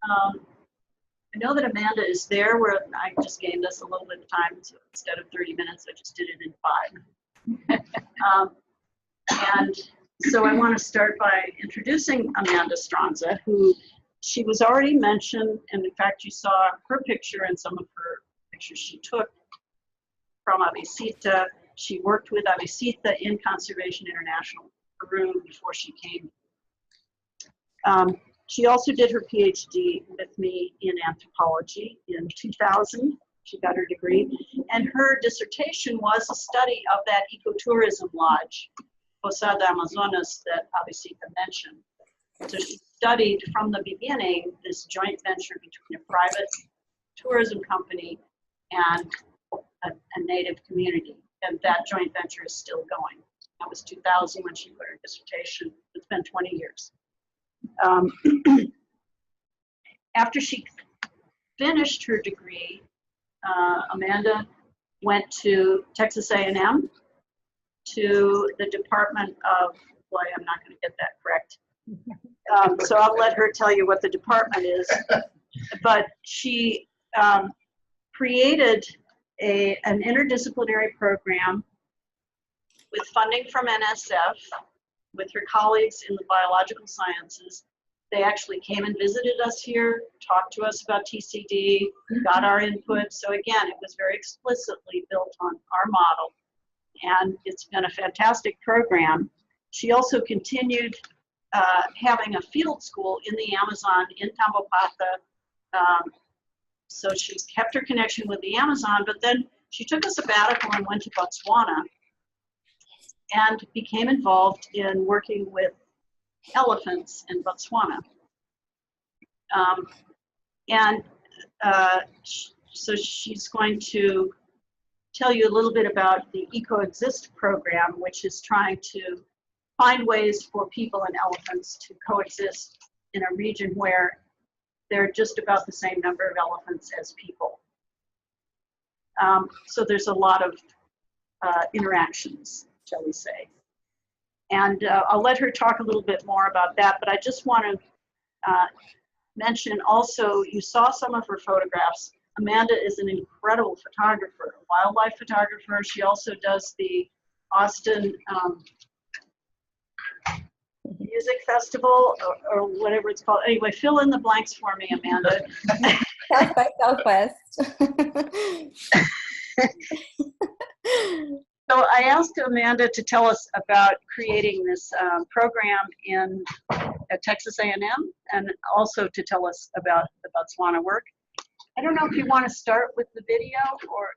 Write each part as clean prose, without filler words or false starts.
I know that Amanda is there, where I just gained us a little bit of time, so instead of 30 minutes, I just did it in 5. And so I want to start by introducing Amanda Stronza, who she was already mentioned, and in fact you saw her picture and some of her pictures she took from Avicita. She worked with Avicita in Conservation International Peru before she came. She also did her PhD with me in anthropology in 2000. She got her degree. And her dissertation was a study of that ecotourism lodge, Posada Amazonas, that Avicita mentioned. So she studied from the beginning this joint venture between a private tourism company and a native community. And that joint venture is still going. That was 2000 when she put her dissertation. It's been 20 years. After she finished her degree, Amanda went to Texas A&M to the Department of, boy, I'm not going to get that correct. So I'll let her tell you what the department is. But she created an interdisciplinary program with funding from NSF with her colleagues in the biological sciences. They actually came and visited us here, talked to us about TCD, got our input. So again, it was very explicitly built on our model, and it's been a fantastic program. She also continued having a field school in the Amazon in Tambopata. So she kept her connection with the Amazon, but then she took a sabbatical and went to Botswana and became involved in working with elephants in Botswana. So she's going to tell you a little bit about the Ecoexist program, which is trying to find ways for people and elephants to coexist in a region where there are just about the same number of elephants as people. So there's a lot of interactions, shall we say. And I'll let her talk a little bit more about that, but I just want to mention also, you saw some of her photographs. Amanda is an incredible photographer, a wildlife photographer. She also does the Austin Music Festival, or whatever it's called. Anyway, fill in the blanks for me, Amanda. South by Southwest. So I asked Amanda to tell us about creating this program at Texas A&M, and also to tell us about the Botswana work. I don't know if you want to start with the video, or...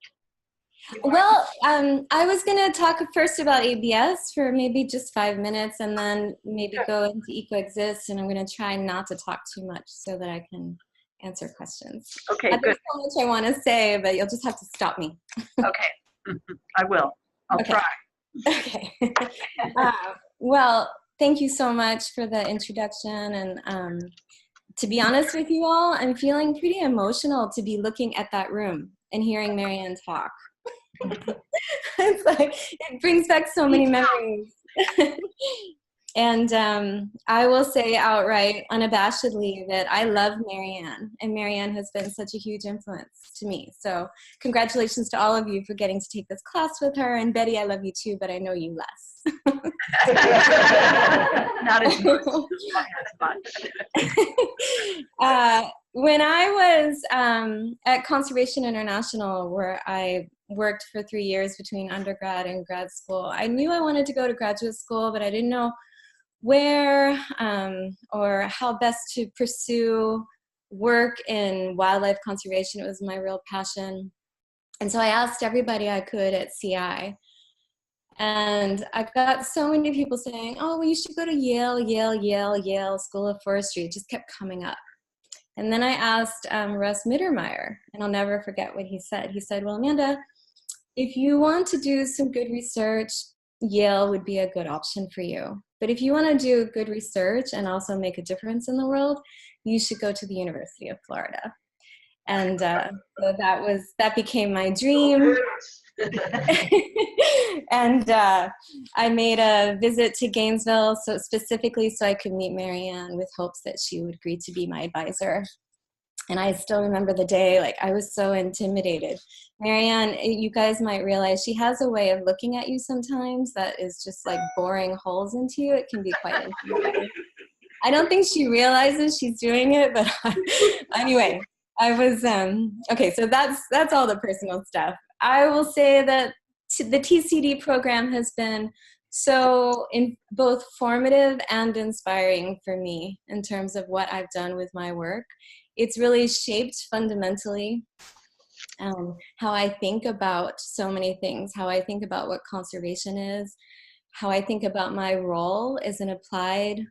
Well, I was going to talk first about ABS for maybe just 5 minutes, and then maybe go into Ecoexist, and I'm going to try not to talk too much so that I can answer questions. Okay, good. There's so much I want to say, but you'll just have to stop me. Okay, I will. I'll try. Okay. Well, thank you so much for the introduction, and to be honest with you all, I'm feeling pretty emotional to be looking at that room and hearing Marianne talk. It's like, it brings back so many memories. And I will say outright, unabashedly, that I love Marianne, and Marianne has been such a huge influence to me. So congratulations to all of you for getting to take this class with her. And Betty, I love you too, but I know you less. Not as much. When I was at Conservation International, where I worked for 3 years between undergrad and grad school, I knew I wanted to go to graduate school, but I didn't know where or how best to pursue work in wildlife conservation. It was my real passion. And so I asked everybody I could at CI. And I got so many people saying, oh, well, you should go to Yale, Yale, Yale, Yale School of Forestry. It just kept coming up. And then I asked Russ Mittermeier, and I'll never forget what he said. He said, well, Amanda, if you want to do some good research, Yale would be a good option for you. But if you want to do good research and also make a difference in the world, you should go to the University of Florida. And so that became my dream. And I made a visit to Gainesville, so specifically so I could meet Marianne, with hopes that she would agree to be my advisor. And I still remember the day, like I was so intimidated. Marianne, you guys might realize she has a way of looking at you sometimes that is just like boring holes into you. It can be quite intimidating. I don't think she realizes she's doing it, but anyway, I was, okay, so that's all the personal stuff. I will say that the TCD program has been so both formative and inspiring for me in terms of what I've done with my work. It's really shaped fundamentally how I think about so many things, how I think about what conservation is, how I think about my role as an applied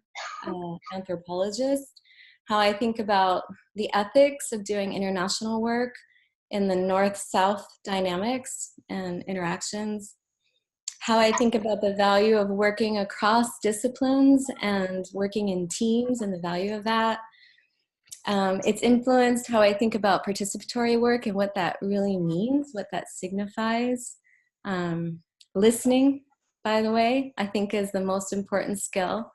anthropologist, how I think about the ethics of doing international work in the North-South dynamics and interactions, how I think about the value of working across disciplines and working in teams and the value of that. It's influenced how I think about participatory work and what that really means, what that signifies. Listening, by the way, I think is the most important skill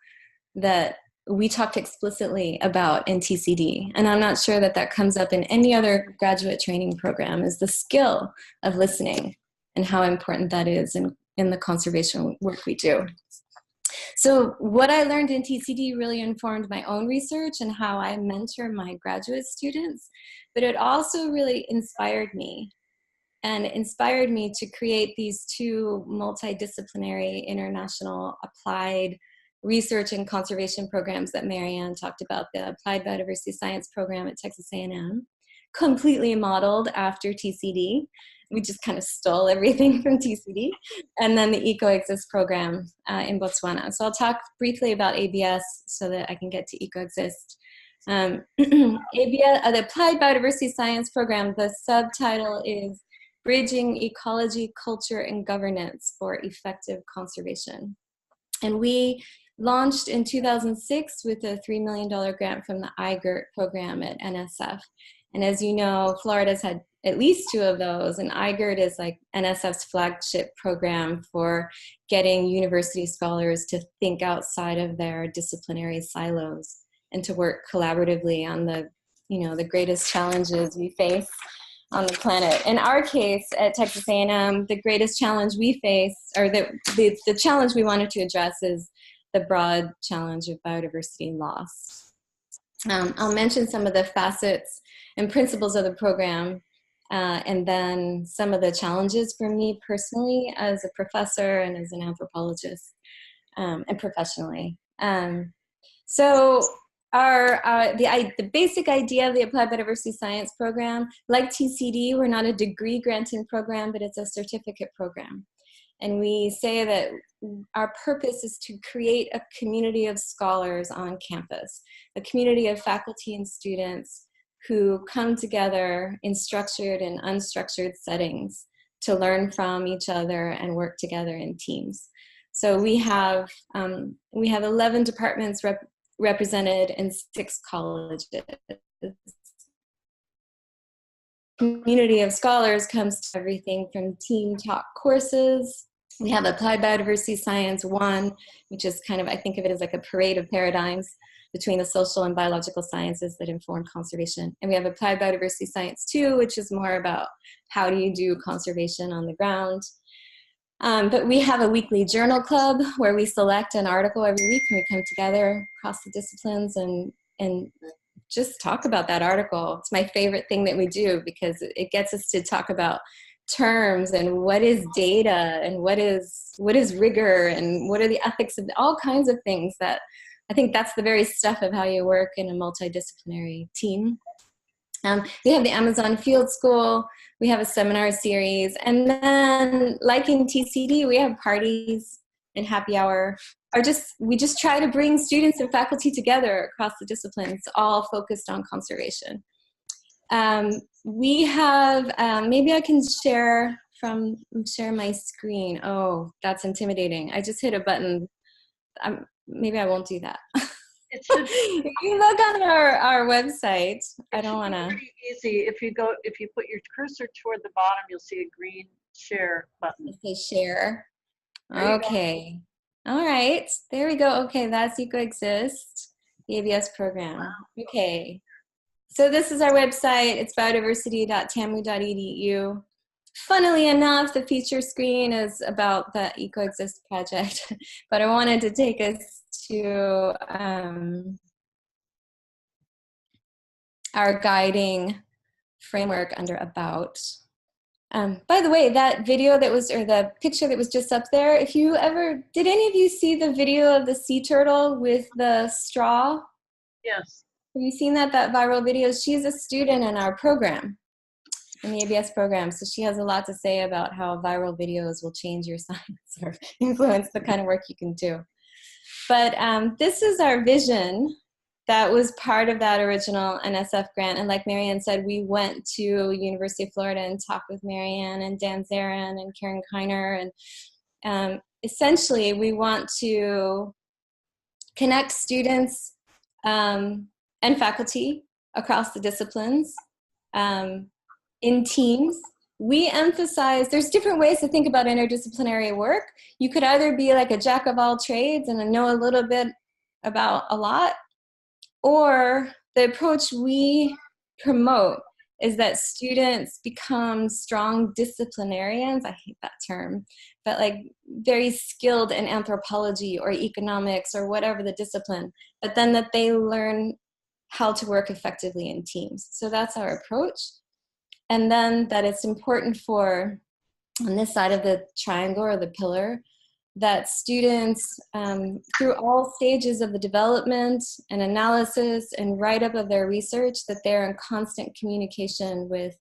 that we talked explicitly about in TCD. And I'm not sure that that comes up in any other graduate training program, is the skill of listening and how important that is in the conservation work we do. So what I learned in TCD really informed my own research and how I mentor my graduate students, but it also really inspired me to create these two multidisciplinary international applied research and conservation programs that Marianne talked about, the Applied Biodiversity Science program at Texas A&M, completely modeled after TCD. We just kind of stole everything from TCD, and then the Ecoexist program in Botswana. So I'll talk briefly about ABS so that I can get to Ecoexist. ABS, the Applied Biodiversity Science program, the subtitle is Bridging Ecology, Culture, and Governance for Effective Conservation. And we launched in 2006 with a $3 million grant from the IGERT program at NSF. And as you know, Florida's had at least 2 of those, and IGERT is like NSF's flagship program for getting university scholars to think outside of their disciplinary silos and to work collaboratively on the, the greatest challenges we face on the planet. In our case at Texas A&M, the greatest challenge we face, or the challenge we wanted to address, is the broad challenge of biodiversity loss. I'll mention some of the facets and principles of the program, and then some of the challenges for me personally as a professor and as an anthropologist, and professionally. So the basic idea of the Applied Biodiversity Science program, like TCD, we're not a degree granting program, but it's a certificate program. And we say that our purpose is to create a community of scholars on campus, a community of faculty and students who come together in structured and unstructured settings to learn from each other and work together in teams. So we have 11 departments represented in 6 colleges. Community of scholars comes to everything from team talk courses. We have Applied Biodiversity Science 1, which is kind of, I think of it as like a parade of paradigms between the social and biological sciences that inform conservation. And we have Applied Biodiversity Science 2, which is more about how do you do conservation on the ground. But we have a weekly journal club where we select an article every week and we come together across the disciplines and just talk about that article. It's my favorite thing that we do because it gets us to talk about terms and what is data and what is rigor and what are the ethics of all kinds of things that I think that's the very stuff of how you work in a multidisciplinary team. We have the Amazon Field School, we have a seminar series, and then like in TCD, we have parties and happy hour. We just try to bring students and faculty together across the disciplines, all focused on conservation. We have, maybe I can share my screen. Oh, that's intimidating. I just hit a button. Maybe I won't do that. If you look on our website, I don't want to. Pretty easy. If you put your cursor toward the bottom, you'll see a green share button. Okay, share. Okay. All right. There we go. Okay, that's Ecoexist, the ABS program. Okay. So this is our website. It's biodiversity.tamu.edu. Funnily enough, the feature screen is about the Ecoexist project, but I wanted to take us to our guiding framework under About. By the way, that video that was, or the picture that was just up there, if you ever, did any of you see the video of the sea turtle with the straw? Yes. Have you seen that viral video? She's a student in our program, in the ABS program. So she has a lot to say about how viral videos will change your science or influence the kind of work you can do. But this is our vision that was part of that original NSF grant. And like Marianne said, we went to University of Florida and talked with Marianne and Dan Zarin and Karen Kiner. And essentially, we want to connect students and faculty across the disciplines in teams. We emphasize, there's different ways to think about interdisciplinary work. You could either be like a jack of all trades and know a little bit about a lot, or the approach we promote is that students become strong disciplinarians. I hate that term, but like very skilled in anthropology or economics or whatever the discipline, but then that they learn how to work effectively in teams. So that's our approach. And then that it's important for, on this side of the triangle or the pillar, that students, through all stages of the development and analysis and write-up of their research, that they're in constant communication with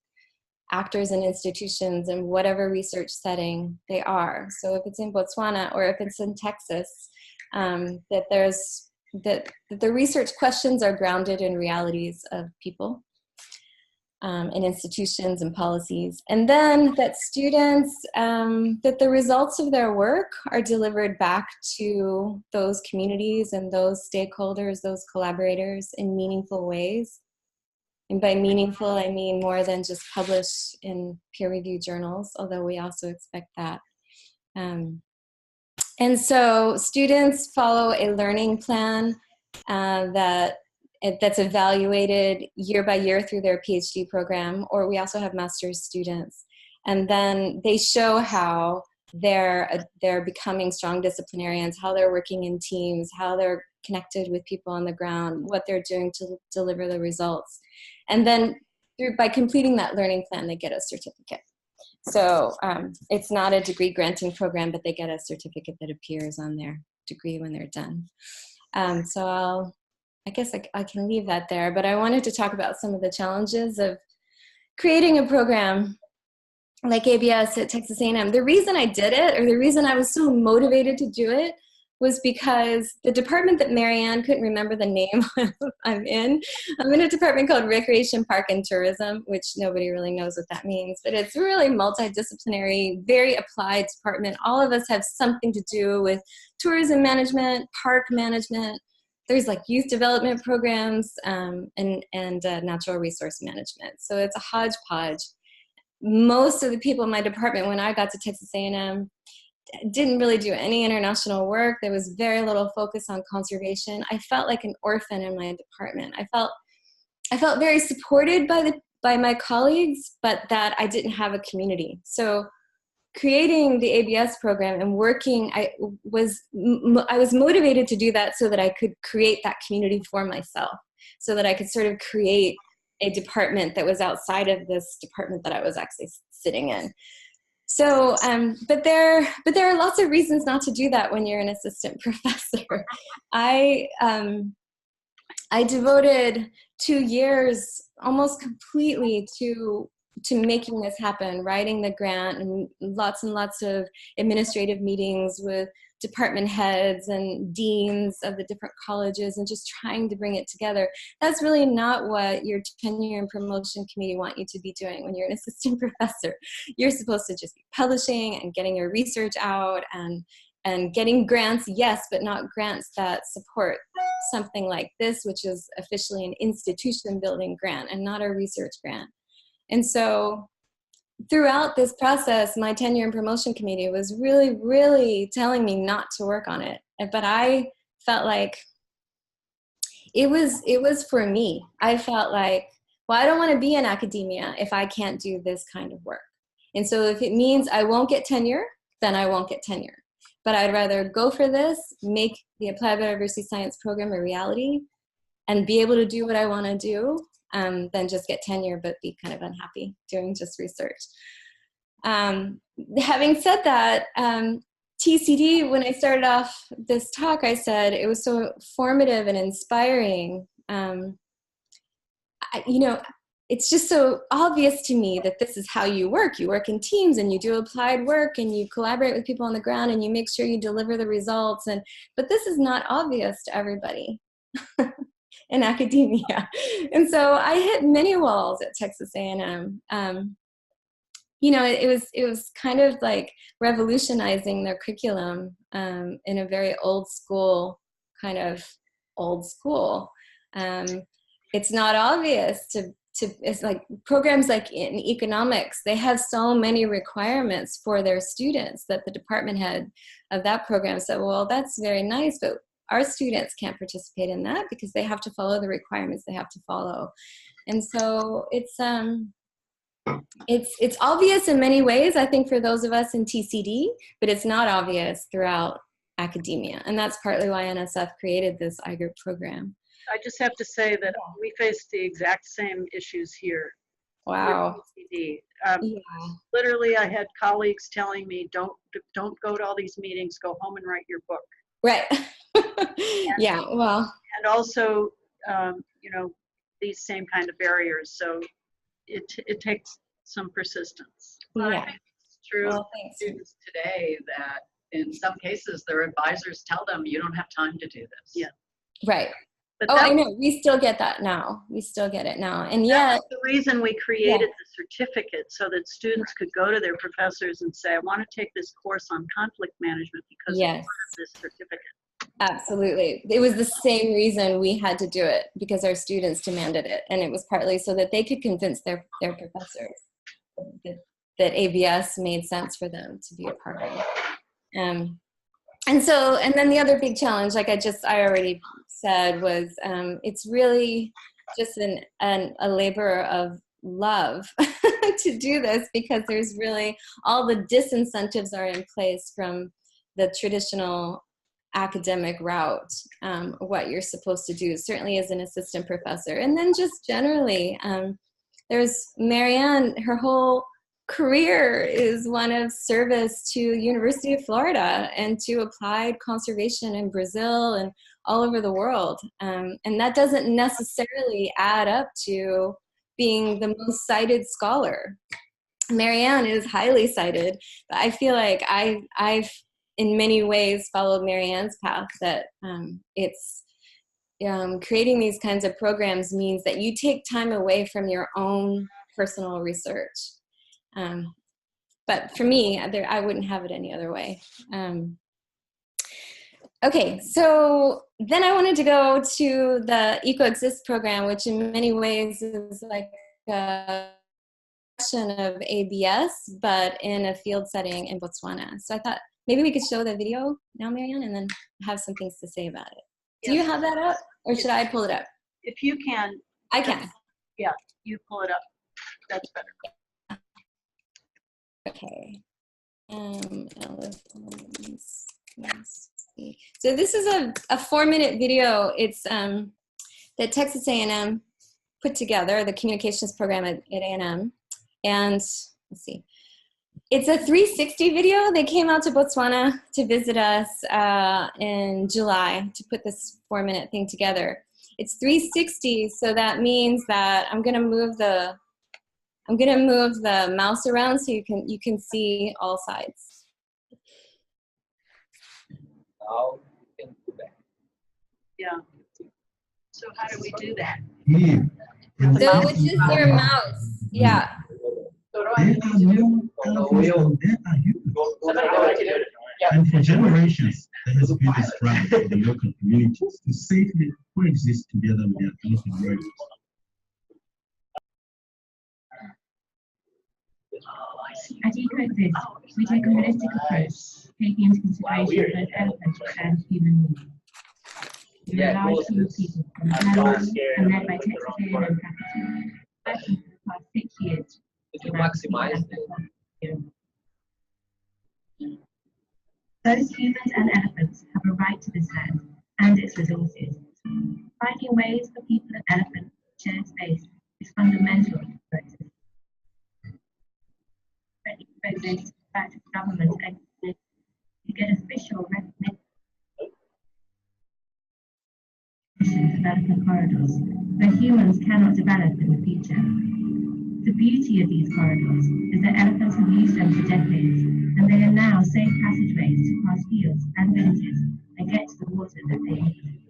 actors and institutions in whatever research setting they are. So if it's in Botswana or if it's in Texas, that the research questions are grounded in realities of people. And institutions and policies. And then that students, that the results of their work are delivered back to those communities and those stakeholders, those collaborators in meaningful ways. And by meaningful, I mean more than just publish in peer-reviewed journals, although we also expect that. And so students follow a learning plan that's evaluated year by year through their PhD program, or we also have master's students. And then they show how they're becoming strong disciplinarians, how they're working in teams, how they're connected with people on the ground, what they're doing to deliver the results. And then by completing that learning plan, they get a certificate. So it's not a degree granting program, but they get a certificate that appears on their degree when they're done. So I guess I can leave that there, but I wanted to talk about some of the challenges of creating a program like ABS at Texas A&M. The reason I did it, or the reason I was so motivated to do it, was because the department that Marianne couldn't remember the name I'm in a department called Recreation, Park, and Tourism, which nobody really knows what that means, but it's really multidisciplinary, very applied department. All of us have something to do with tourism management, park management. There's like youth development programs and natural resource management. So it's a hodgepodge. Most of the people in my department, when I got to Texas A&M, didn't really do any international work. There was very little focus on conservation. I felt like an orphan in my department. I felt very supported by my colleagues, but that I didn't have a community. So creating the ABS program and working, I was motivated to do that so that I could create that community for myself, so that I could sort of create a department that was outside of this department that I was actually sitting in. So, but there are lots of reasons not to do that when you're an assistant professor. I devoted 2 years almost completely to making this happen, writing the grant, and lots of administrative meetings with department heads and deans of the different colleges and just trying to bring it together. That's really not what your tenure and promotion committee want you to be doing when you're an assistant professor. You're supposed to just be publishing and getting your research out and getting grants, yes, but not grants that support something like this, which is officially an institution building grant and not a research grant. And so throughout this process, my tenure and promotion committee was really, really telling me not to work on it. But I felt like it was for me. I felt like well, I don't want to be in academia if I can't do this kind of work. And so if it means I won't get tenure, then I won't get tenure. But I'd rather go for this, make the Applied Biodiversity Science program a reality, and be able to do what I want to do, than just get tenure but be kind of unhappy doing just research. Having said that, TCD, when I started off this talk, I said it was so formative and inspiring. You know, it's just so obvious to me that this is how you work. You work in teams and you do applied work and you collaborate with people on the ground and you make sure you deliver the results. But this is not obvious to everybody in academia. And so I hit many walls at Texas A&M. You know, it was kind of like revolutionizing their curriculum in a very old school, kind of old school. It's not obvious it's like programs like in economics, they have so many requirements for their students that the department head of that program said, well, that's very nice, but our students can't participate in that because they have to follow the requirements they have to follow. And so it's obvious in many ways, I think, for those of us in TCD, but it's not obvious throughout academia. And that's partly why NSF created this iGroup program. I just have to say that we face the exact same issues here. Wow. With TCD. Literally, I had colleagues telling me, don't go to all these meetings, go home and write your book. Right. Yeah, well. And also, you know, these same kind of barriers. So it takes some persistence. Well, Yeah. I think it's true Well, of thanks. students today that in some cases their advisors tell them you don't have time to do this. Yeah. Right. But I know. We still get that now. We still get it now. And yet, the reason we created the certificate so that students could go to their professors and say, I want to take this course on conflict management because yes, of this certificate. absolutely. It was the same reason we had to do it, because our students demanded it. And it was partly so that they could convince their professors that ABS made sense for them to be a part of. And then the other big challenge, like I already said, was it's really just a labor of love to do this, because there's really all the disincentives are in place from the traditional academic route, what you're supposed to do, certainly as an assistant professor. And then just generally, there's Marianne, her whole career is one of service to University of Florida and to applied conservation in Brazil and all over the world. And that doesn't necessarily add up to being the most cited scholar. Marianne is highly cited, but I feel like I've in many ways followed Marianne's path, that it's creating these kinds of programs means that you take time away from your own personal research. But for me, I wouldn't have it any other way. Okay, so then I wanted to go to the Ecoexist program, which in many ways is like a question of ABS, but in a field setting in Botswana. So I thought maybe we could show the video now, Marianne, and then have some things to say about it. Do you have that up, or should I pull it up? If you can. I can. Yeah, you pull it up. That's better. Okay. So this is a 4-minute video. It's that Texas A&M put together, the communications program at A&M. And let's see. It's a 360 video. They came out to Botswana to visit us in July to put this 4-minute thing together. It's 360, so that means that I'm gonna move the mouse around so you can see all sides. Now you can do that. Yeah. So how do we do that? So which is your mouse? Yeah. And for generations, there has been a struggle for the local communities to safely coexist together with their connected neighbors. At Ecoexist, we take a holistic approach, taking into consideration both elephant and human needs. We are a large team of people from Canada and led by Texas A&M faculty. working for the past 6 years. If you maximize it. Both humans and elephants have a right to this land and its resources. Finding ways for people and elephants to share space is fundamental to Ecoexist. Ecoexist back to government and to get official recognition of development corridors where humans cannot develop in the future. The beauty of these corridors is that elephants have used them for decades, and they are now safe passageways to pass fields and villages and get to the water that they need.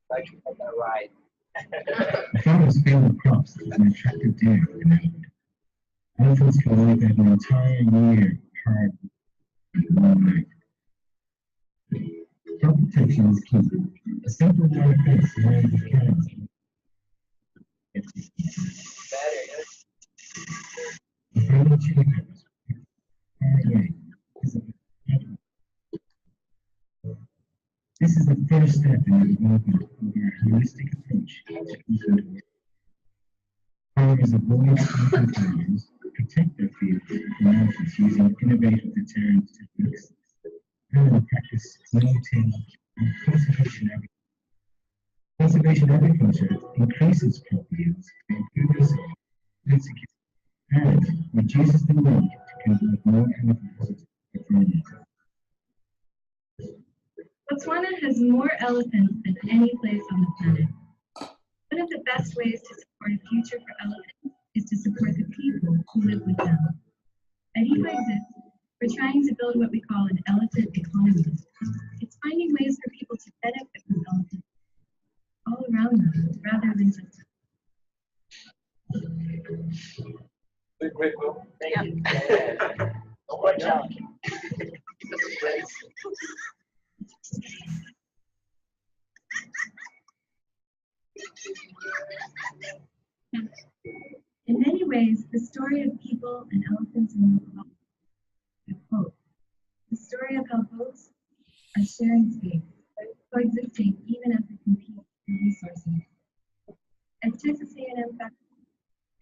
Like you had that right. The farmers fail the crops as an attractive dinner for the neighborhood. Elephants can live an entire year hard and long night. Crop protection is key. A simple wire fence around the cows. Better. The final chickens far away is a This is the first step in the development of our holistic approach to ecosystem. Farmers avoid open farms, protect their fields from elephants using innovative deterrent techniques, and practice no-till and conservation agriculture. Conservation agriculture increases crop yields, improves food security, and reduces the need to convert more elephants to farmers. Botswana has more elephants than any place on the planet. One of the best ways to support a future for elephants is to support the people who live with them. At Ecoexist, we're trying to build what we call an elephant economy. It's finding ways for people to benefit from elephants all around them, rather than just. Great, Will. Thank you. Oh my God. In many ways, the story of people and elephants in the world is hope. The story of how both are sharing space, coexisting even as they compete for resources. At Texas A&M faculty,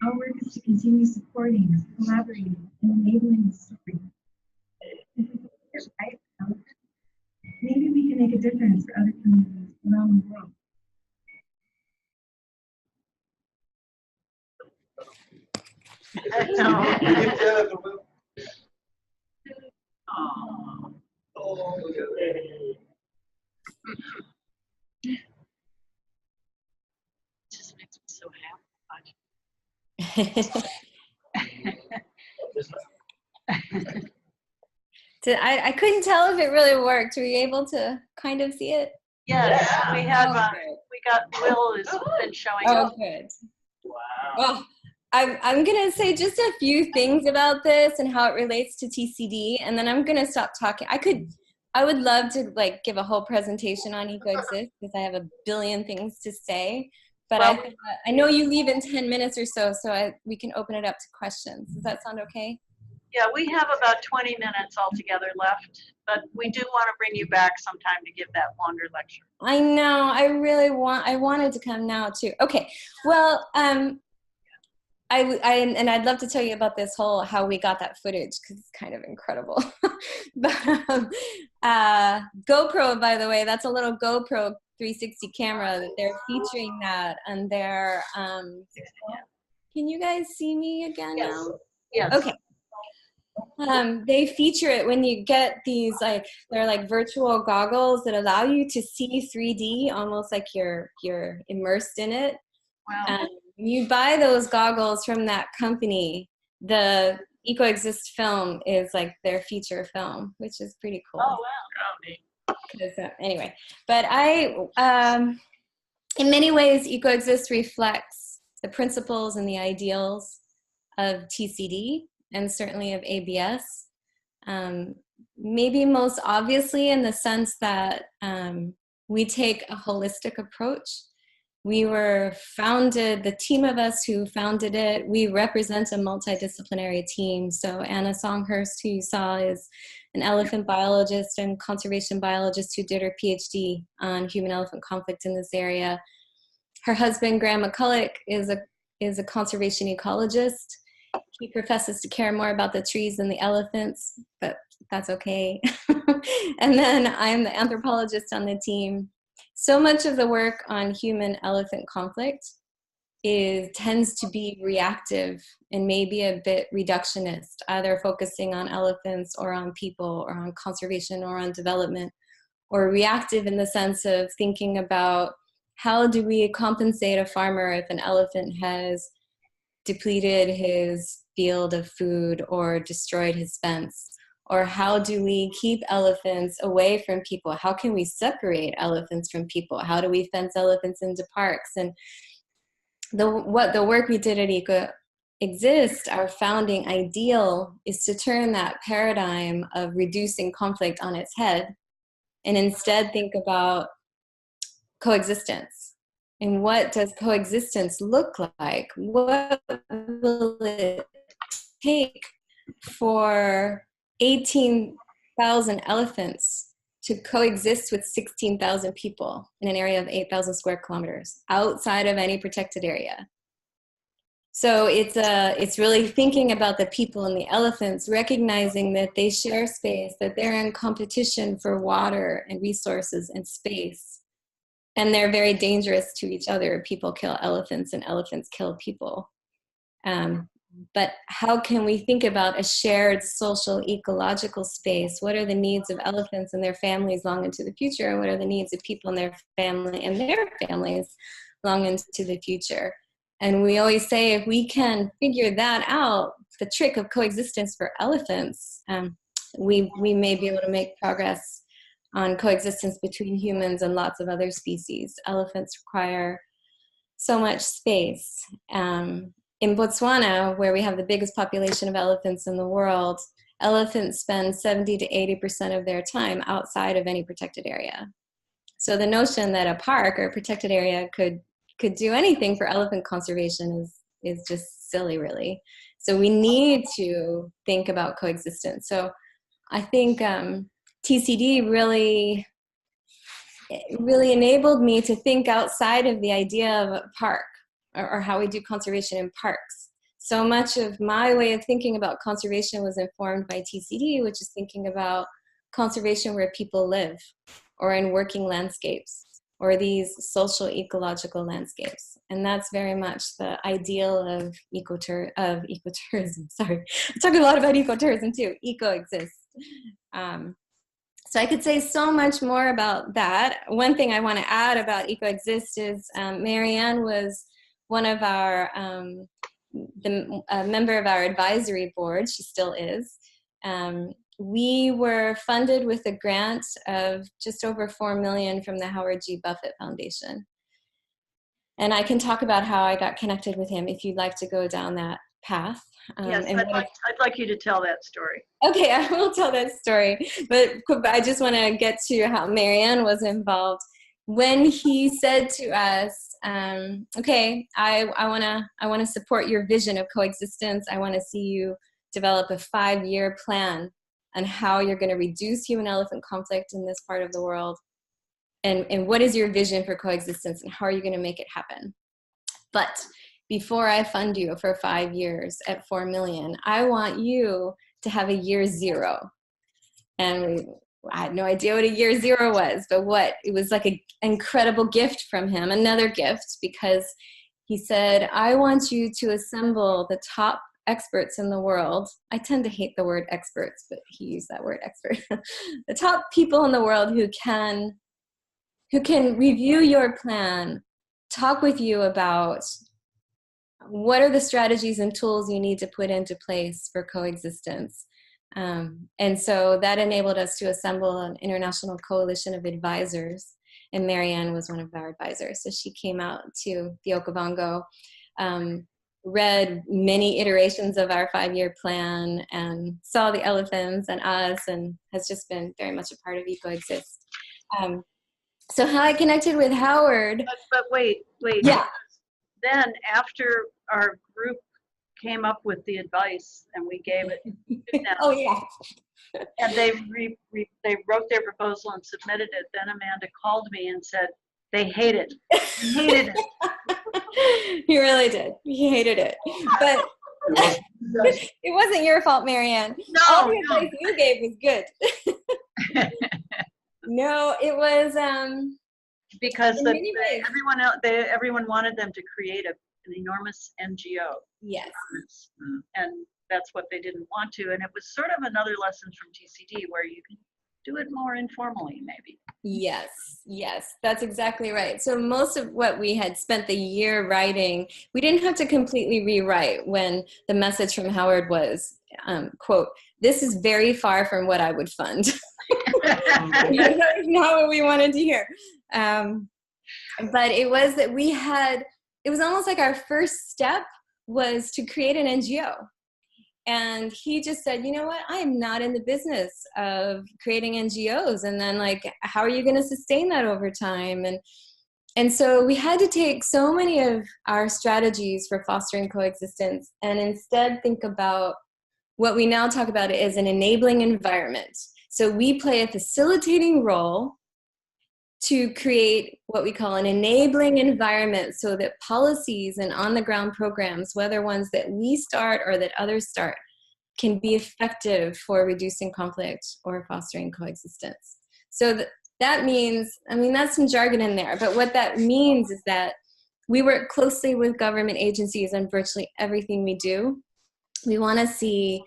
our work is to continue supporting, collaborating, and enabling the story. If we can get right for elephants, maybe we can make a difference for other communities around the world. Just makes me so happy. I couldn't tell if it really worked. Were you able to kind of see it? Yes, we have, Okay. we got, Will has been showing Oh, up. good. Wow. Well, I'm gonna say just a few things about this and how it relates to TCD, and then I'm gonna stop talking. I would love to like give a whole presentation on Ecoexist because I have a billion things to say. But Well, I know you leave in 10 minutes or so, so we can open it up to questions. Does that sound okay? Yeah, we have about 20 minutes altogether left, but we do want to bring you back sometime to give that longer lecture. I know. I wanted to come now too. Okay. Well, I'd love to tell you about this whole how we got that footage because it's kind of incredible. But GoPro, by the way, that's a little GoPro 360 camera that they're featuring that, and they're can you guys see me again now? Yes. Okay. They feature it when you get these they're like virtual goggles that allow you to see 3D, almost like you're immersed in it. Wow. You buy those goggles from that company. The Ecoexist film is like their feature film, which is pretty cool. Oh, wow. Anyway, but in many ways, Ecoexist reflects the principles and the ideals of TCD and certainly of ABS. Maybe most obviously in the sense that we take a holistic approach. We were founded, the team of us who founded it, we represent a multidisciplinary team. So Anna Songhurst, who you saw, is an elephant biologist and conservation biologist who did her PhD on human-elephant conflict in this area. Her husband, Graham McCulloch, is a conservation ecologist. He professes to care more about the trees than the elephants, but that's okay. And then I'm the anthropologist on the team. So much of the work on human-elephant conflict tends to be reactive and maybe a bit reductionist, either focusing on elephants or on people or on conservation or on development, or reactive in the sense of thinking about how do we compensate a farmer if an elephant has depleted his field of food or destroyed his fence? Or how do we keep elephants away from people? How can we separate elephants from people? How do we fence elephants into parks? And the work we did at Ecoexist, our founding ideal, is to turn that paradigm of reducing conflict on its head and instead think about coexistence. And what does coexistence look like? What will it take for 18,000 elephants to coexist with 16,000 people in an area of 8,000 square kilometers outside of any protected area? So it's really thinking about the people and the elephants, recognizing that they share space, that they're in competition for water and resources and space. And they're very dangerous to each other. People kill elephants and elephants kill people. But how can we think about a shared social ecological space? What are the needs of elephants and their families long into the future? And what are the needs of people and their family and their families long into the future? And we always say, if we can figure that out, the trick of coexistence for elephants, we may be able to make progress on coexistence between humans and lots of other species. Elephants require so much space. In Botswana, where we have the biggest population of elephants in the world, elephants spend 70 to 80% of their time outside of any protected area. So the notion that a park or a protected area could do anything for elephant conservation is just silly, really. So we need to think about coexistence. So I think TCD really enabled me to think outside of the idea of a park or how we do conservation in parks. So much of my way of thinking about conservation was informed by TCD, which is thinking about conservation where people live or in working landscapes or these social ecological landscapes. And that's very much the ideal of ecotourism. Sorry, I'm talking a lot about ecotourism too, Ecoexist. So I could say so much more about that. One thing I want to add about Ecoexist is Marianne was one of our, a member of our advisory board. She still is. We were funded with a grant of just over $4 million from the Howard G Buffett Foundation. And I can talk about how I got connected with him if you'd like to go down that path. Yes, I'd like you to tell that story. Okay, I will tell that story. But I just want to get to how Marianne was involved. When he said to us, okay, I want to support your vision of coexistence. I want to see you develop a 5-year plan on how you're going to reduce human-elephant conflict in this part of the world. And what is your vision for coexistence and how are you going to make it happen? But before I fund you for 5 years at $4 million, I want you to have a year 0. And I had no idea what a year 0 was, but it was like an incredible gift from him, another gift, because he said, I want you to assemble the top experts in the world. I tend to hate the word experts, but he used that word expert. The top people in the world who can review your plan, talk with you about what are the strategies and tools you need to put into place for coexistence. And so that enabled us to assemble an international coalition of advisors, and Marianne was one of our advisors. So she came out to the Okavango, read many iterations of our 5-year plan and saw the elephants and us, and has just been very much a part of Ecoexist. So how I connected with Howard. But wait. Yeah. Then after our group came up with the advice and we gave it to them. Oh yeah. And they they wrote their proposal and submitted it. Then Amanda called me and said, they hate it. They hated it. He really did. He hated it. But it wasn't your fault, Marianne. All the advice you gave was good. No, it was Because in many ways. everyone wanted them to create an enormous NGO. Yes. And that's what they didn't want to. And it was sort of another lesson from TCD where you can do it more informally, maybe. Yes, yes, that's exactly right. So most of what we had spent the year writing, we didn't have to completely rewrite when the message from Howard was, quote, "This is very far from what I would fund." That is not what we wanted to hear. But it was that it was almost like our first step was to create an NGO. And he just said, you know what, I am not in the business of creating NGOs. And then like, how are you going to sustain that over time? And so we had to take so many of our strategies for fostering coexistence and instead think about what we now talk about as an enabling environment. So we play a facilitating role to create what we call an enabling environment so that policies and on-the-ground programs, whether ones that we start or that others start, can be effective for reducing conflict or fostering coexistence. So that means, I mean, that's some jargon in there, but what that means is that we work closely with government agencies on virtually everything we do. We want to see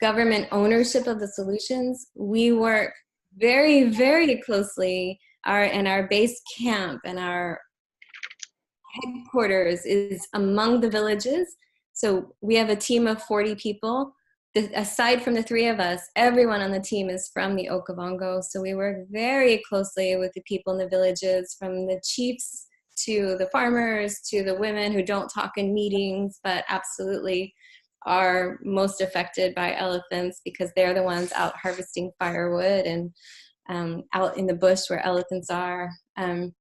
government ownership of the solutions. We work very, very closely. Our base camp and our headquarters is among the villages. So we have a team of 40 people. Aside from the three of us, everyone on the team is from the Okavango. So we work very closely with the people in the villages, from the chiefs to the farmers to the women who don't talk in meetings, but absolutely are most affected by elephants because they're the ones out harvesting firewood and out in the bush where elephants are. And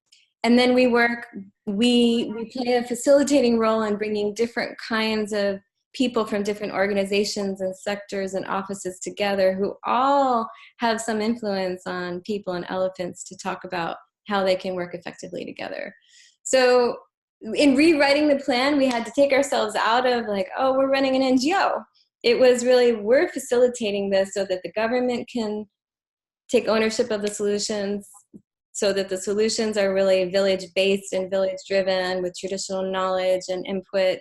then we play a facilitating role in bringing different kinds of people from different organizations and sectors and offices together who all have some influence on people and elephants to talk about how they can work effectively together. So in rewriting the plan, we had to take ourselves out of like, oh, we're running an NGO. It was really, we're facilitating this so that the government can take ownership of the solutions, so that the solutions are really village-based and village-driven with traditional knowledge and input,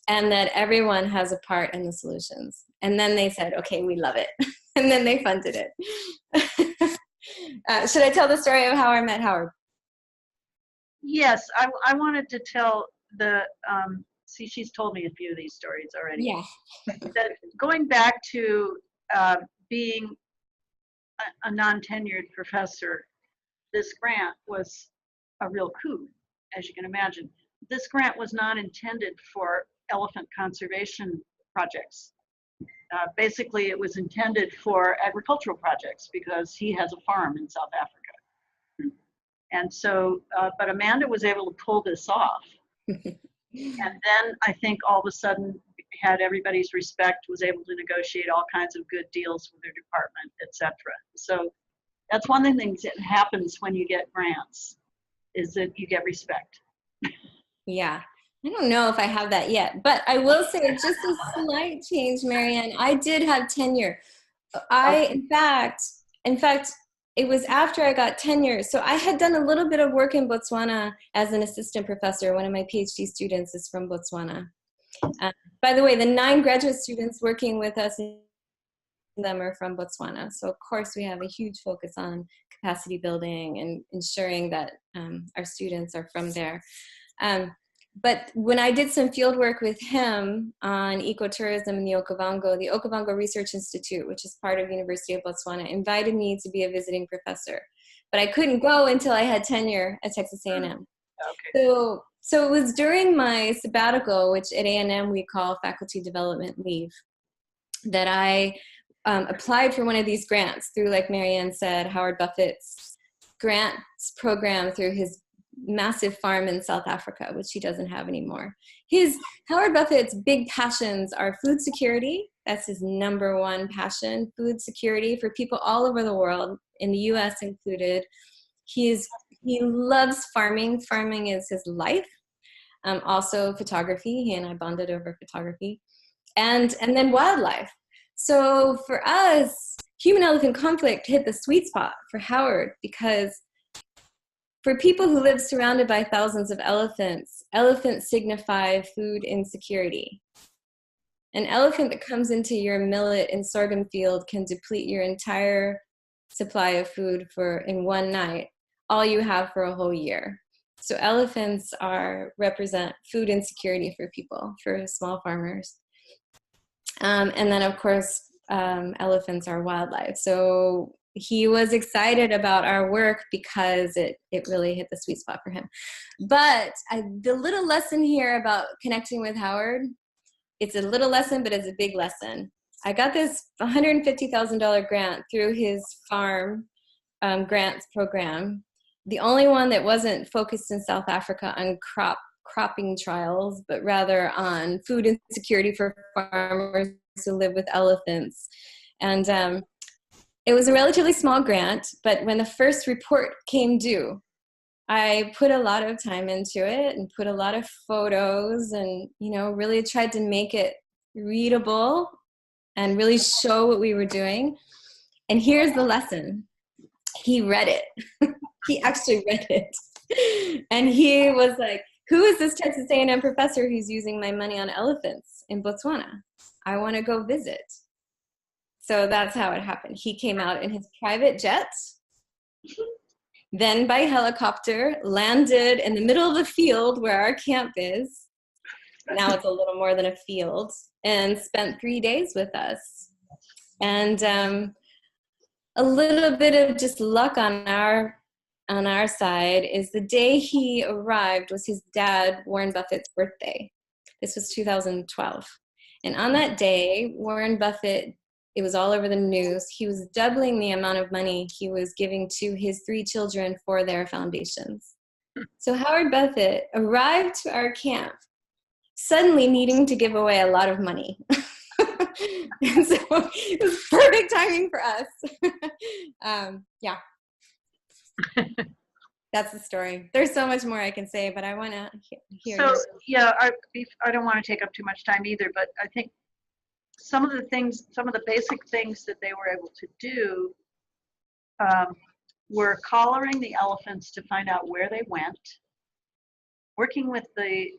and that everyone has a part in the solutions. And then they said, okay, we love it. And then they funded it. Should I tell the story of how I met Howard? Yes, I wanted to tell see, she's told me a few of these stories already. Yeah. That going back to being a non-tenured professor, this grant was a real coup, as you can imagine. This grant was not intended for elephant conservation projects. Basically, it was intended for agricultural projects because he has a farm in South Africa. And so, but Amanda was able to pull this off. And then I think all of a sudden had everybody's respect, was able to negotiate all kinds of good deals with their department, etc. So that's one of the things that happens when you get grants, is that you get respect. Yeah. I don't know if I have that yet, but I will say just a slight change, Marianne. I did have tenure. In fact, it was after I got tenure. So I had done a little bit of work in Botswana as an assistant professor. One of my PhD students is from Botswana. By the way, the 9 graduate students working with us, them are from Botswana. So of course we have a huge focus on capacity building and ensuring that our students are from there. But when I did some field work with him on ecotourism in the Okavango Research Institute, which is part of University of Botswana, invited me to be a visiting professor. But I couldn't go until I had tenure at Texas A&M. Okay. So it was during my sabbatical, which at A&M we call faculty development leave, that I applied for one of these grants through, like Marianne said, Howard Buffett's grants program through his massive farm in South Africa, which he doesn't have anymore. Howard Buffett's big passions are food security. That's his number one passion, food security for people all over the world, in the US included. He loves farming. Farming is his life. Also photography. He and I bonded over photography. And then wildlife. So for us, human-elephant conflict hit the sweet spot for Howard, because for people who live surrounded by thousands of elephants, elephants signify food insecurity. An elephant that comes into your millet and sorghum field can deplete your entire supply of food in one night, all you have for a whole year. So elephants represent food insecurity for people, for small farmers. And then, of course, elephants are wildlife. So he was excited about our work because it really hit the sweet spot for him. But the little lesson here about connecting with Howard, it's a little lesson, but it's a big lesson. I got this $150,000 grant through his farm grants program. The only one that wasn't focused in South Africa on cropping trials, but rather on food insecurity for farmers who live with elephants. And it was a relatively small grant, but when the first report came due, I put a lot of time into it and put a lot of photos and, really tried to make it readable and really show what we were doing. And here's the lesson. He read it. He actually read it. And he was like, who is this Texas A&M professor who's using my money on elephants in Botswana? I want to go visit. So that's how it happened. He came out in his private jet, then by helicopter, landed in the middle of the field where our camp is. Now it's a little more than a field, and spent 3 days with us. And a little bit of just luck on our side is the day he arrived was his dad, Warren Buffett's birthday. This was 2012. And on that day, Warren Buffett, it was all over the news, he was doubling the amount of money he was giving to his 3 children for their foundations. So Howard Buffett arrived to our camp suddenly needing to give away a lot of money. And so it was perfect timing for us. Yeah. That's the story. There's so much more I can say, but I want to hear. So, yeah, I don't want to take up too much time either, but I think some of the basic things that they were able to do were collaring the elephants to find out where they went, working with the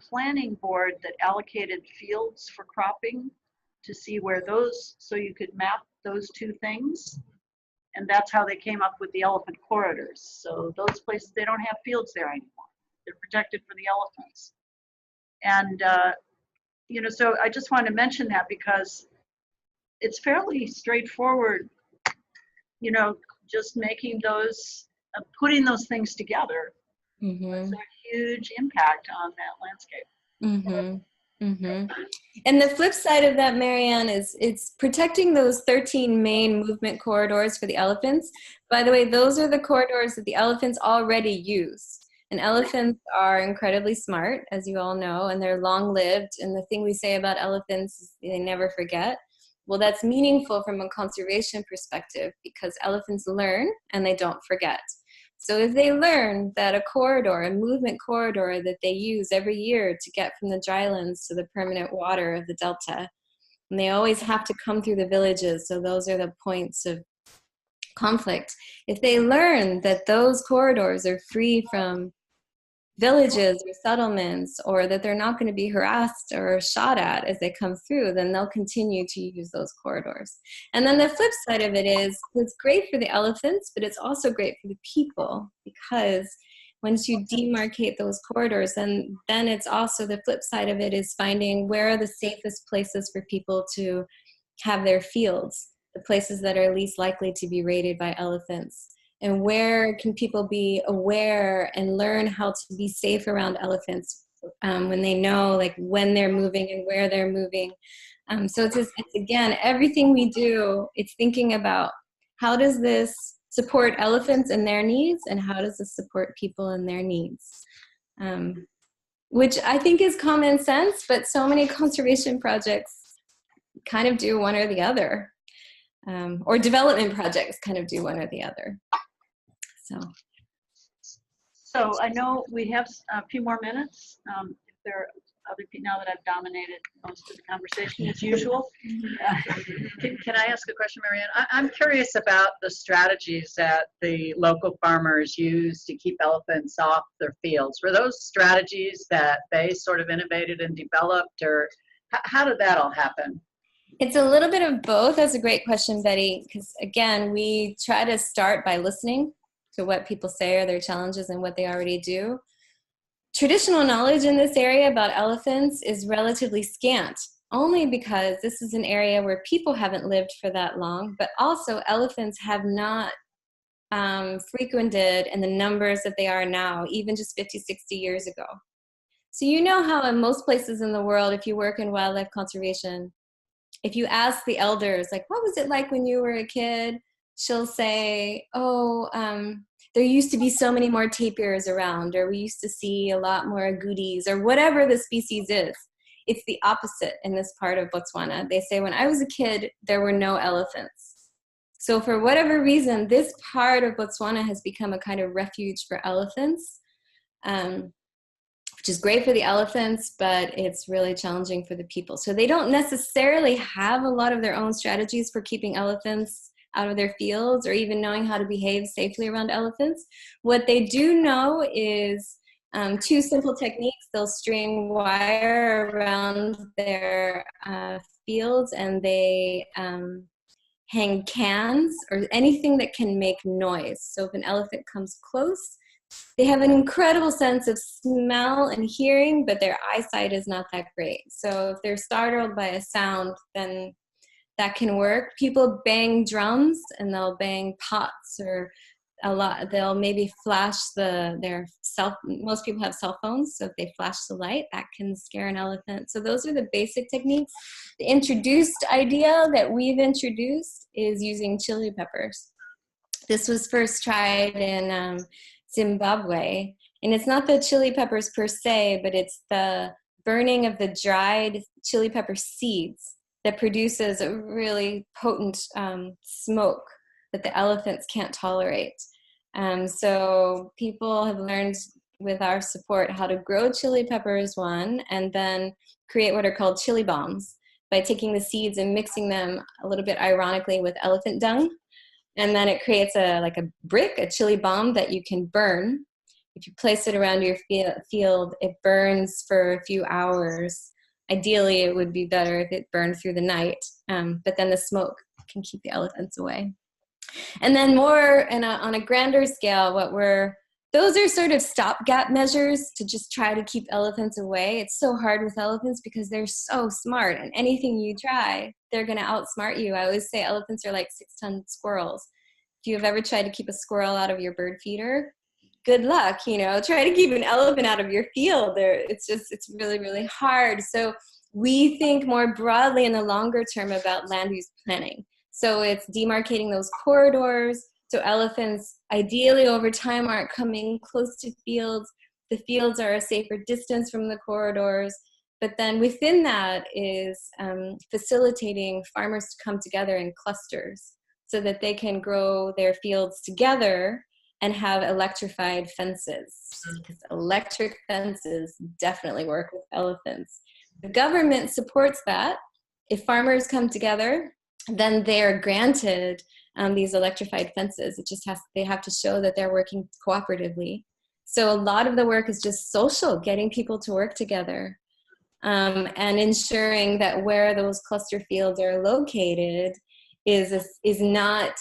planning board that allocated fields for cropping to see where those, so you could map those 2 things. And that's how they came up with the elephant corridors. So those places, they don't have fields there anymore. They're protected for the elephants. And, so I just wanted to mention that because it's fairly straightforward, just making those, putting those things together. Mm-hmm. It's a huge impact on that landscape. Mm-hmm. Mm-hmm. And the flip side of that, Marianne, is it's protecting those 13 main movement corridors for the elephants. By the way, those are the corridors that the elephants already use. And elephants are incredibly smart, as you all know, and they're long-lived. And the thing we say about elephants is they never forget. Well, that's meaningful from a conservation perspective because elephants learn and they don't forget. So if they learn that a corridor, a movement corridor that they use every year to get from the drylands to the permanent water of the delta, and they always have to come through the villages, so those are the points of conflict. If they learn that those corridors are free from villages or settlements, or that they're not going to be harassed or shot at as they come through, then they'll continue to use those corridors. And then the flip side of it is it's great for the elephants, but it's also great for the people, because once you demarcate those corridors, then it's also the flip side of it is finding where are the safest places for people to have their fields, the places that are least likely to be raided by elephants. And where can people be aware and learn how to be safe around elephants when they know like when they're moving and where they're moving. So it's again, everything we do, it's thinking about how does this support elephants and their needs, and how does this support people and their needs? Which I think is common sense, but so many conservation projects kind of do one or the other. Or development projects kind of do one or the other. So I know we have a few more minutes. If there are other people, now that I've dominated most of the conversation as usual. Can I ask a question, Marianne? I'm curious about the strategies that the local farmers use to keep elephants off their fields. Were those strategies that they sort of innovated and developed, or how did that all happen? It's a little bit of both. That's a great question, Betty, because again, we try to start by listening to what people say are their challenges and what they already do. Traditional knowledge in this area about elephants is relatively scant, only because this is an area where people haven't lived for that long, but also elephants have not frequented in the numbers that they are now, even just 50, 60 years ago. So you know how in most places in the world, if you work in wildlife conservation, if you ask the elders, like, what was it like when you were a kid? She'll say, oh, there used to be so many more tapirs around, or we used to see a lot more agoutis, or whatever the species is. It's the opposite in this part of Botswana. They say, when I was a kid, there were no elephants. So for whatever reason, this part of Botswana has become a kind of refuge for elephants, which is great for the elephants, but it's really challenging for the people. So they don't necessarily have a lot of their own strategies for keeping elephants out of their fields, or even knowing how to behave safely around elephants. What they do know is two simple techniques. They'll string wire around their fields, and they hang cans or anything that can make noise. So if an elephant comes close, they have an incredible sense of smell and hearing, but their eyesight is not that great. So if they're startled by a sound, then that can work. People bang drums, and they'll bang pots, or a lot. They'll maybe flash most people have cell phones, so if they flash the light, that can scare an elephant. So those are the basic techniques. The introduced idea that we've introduced is using chili peppers. This was first tried in Zimbabwe, and it's not the chili peppers per se, but it's the burning of the dried chili pepper seeds that produces a really potent smoke that the elephants can't tolerate. So people have learned with our support how to grow chili peppers, one, and then create what are called chili bombs by taking the seeds and mixing them a little bit ironically with elephant dung. And then it creates a brick, a chili bomb that you can burn. If you place it around your field, it burns for a few hours. Ideally, it would be better if it burned through the night, but then the smoke can keep the elephants away. And then more on a grander scale, those are sort of stopgap measures to just try to keep elephants away. It's so hard with elephants because they're so smart, and anything you try, they're going to outsmart you. I always say elephants are like 6-ton squirrels. If you've ever tried to keep a squirrel out of your bird feeder, good luck, try to keep an elephant out of your field. It's really, really hard. So we think more broadly in the longer term about land use planning. So it's demarcating those corridors. So elephants ideally over time aren't coming close to fields. The fields are a safer distance from the corridors. But then within that is facilitating farmers to come together in clusters so that they can grow their fields together and have electrified fences, because electric fences definitely work with elephants. The government supports that. If farmers come together, then they are granted these electrified fences. They have to show that they're working cooperatively. So a lot of the work is just social, getting people to work together, and ensuring that where those cluster fields are located is not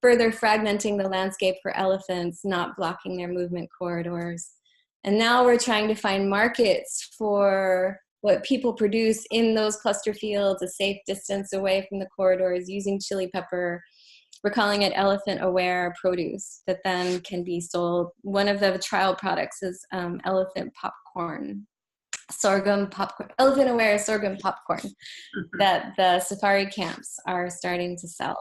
further fragmenting the landscape for elephants, not blocking their movement corridors. And now we're trying to find markets for what people produce in those cluster fields, a safe distance away from the corridors, using chili pepper. We're calling it elephant-aware produce that then can be sold. One of the trial products is elephant popcorn, sorghum popcorn, elephant-aware sorghum popcorn that the safari camps are starting to sell.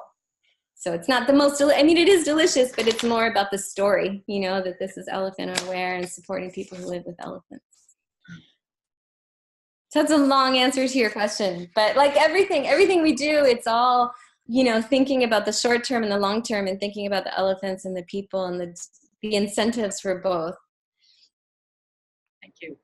So it's not the most, I mean, it is delicious, but it's more about the story, you know, that this is elephant aware and supporting people who live with elephants. So that's a long answer to your question, but like everything we do, it's all, you know, thinking about the short term and the long term, and thinking about the elephants and the people and the incentives for both. Thank you.